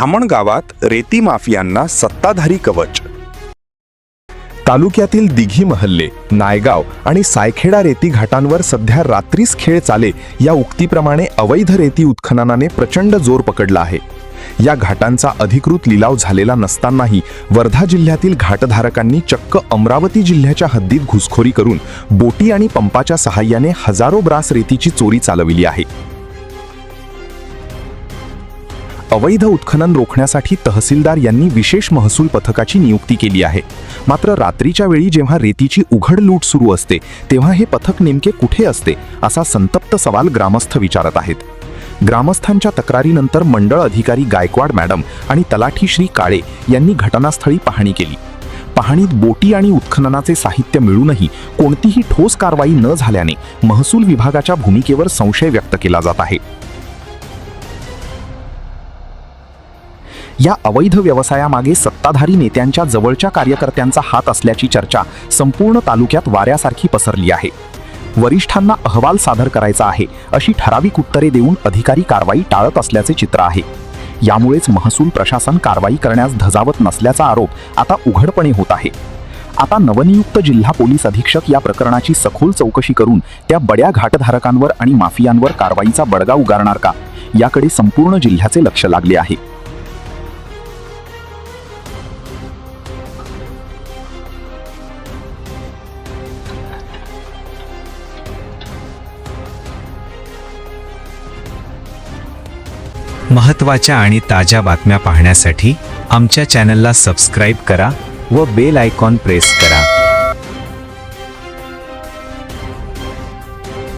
धामण गावात रेती माफियांना सत्ताधारी कवच। तालुक्यातील दिघी महल्ले, नायगाव आणि सायखेडा रेती घाटांवर सध्या रात्रीच खेळ चाले या उक्तीप्रमाणे अवैध रेती उत्खननाने प्रचंड जोर पकडला आहे। या घाटांचा अधिकृत लिलाव झालेला नसतानाही वर्धा जिल्ह्यातील घाटधारकांनी चक्क अमरावती जिल्ह्याच्या हद्दीत घुसखोरी करून बोटी आणि पंपाच्या सहाय्याने हजारो ब्रास रेतीची चोरी चालविली आहे। अवैध उत्खनन रोखण्यासाठी तहसीलदार यांनी विशेष महसूल पथकाची नियुक्ती केली आहे। मात्र रात्रीच्या वेळी जेव्हा रेतीची उघड लूट सुरू असते तेव्हा हे पथक नेमके कुठे असते असा संतप्त सवाल ग्रामस्थ विचारत आहेत। ग्रामस्थांच्या तक्रारीनंतर मंडळ अधिकारी गायकवाड मॅडम आणि तलाठी श्री काळे यांनी घटनास्थळी पाहणी केली। पाहणीत बोटी आणि उत्खननाचे साहित्य मिळूनही कोणतीही ठोस कारवाई न झाल्याने महसूल विभागाच्या भूमिकेवर संशय व्यक्त केला जात आहे। या अवैध व्यवसायामागे सत्ताधारी नेत्यांच्या जवळच्या कार्यकर्त्यांचा हात असल्याची चर्चा संपूर्ण तालुक्यात वाऱ्यासारखी पसरली आहे। वरिष्ठांना अहवाल सादर करायचा आहे अशी ठराविक उत्तरे देऊन अधिकारी कारवाई टाळत असल्याचे चित्र आहे। यामुळेच महसूल प्रशासन कारवाई करण्यास धजावत नसल्याचा आरोप आता उघडपणे होत आहे। आता नवनियुक्त जिल्हा पोलीस अधीक्षक या प्रकरणाची सखोल चौकशी करून त्या बड्या घाटधारकांवर आणि माफियांवर कारवाईचा बडगा उगारणार का याकडे संपूर्ण जिल्ह्याचे लक्ष लागले आहे। महत्त्वाच्या आणि ताज्या बातम्या पाहण्यासाठी आमच्या चॅनलला सबस्क्राईब करा व बेल आयकॉन प्रेस करा।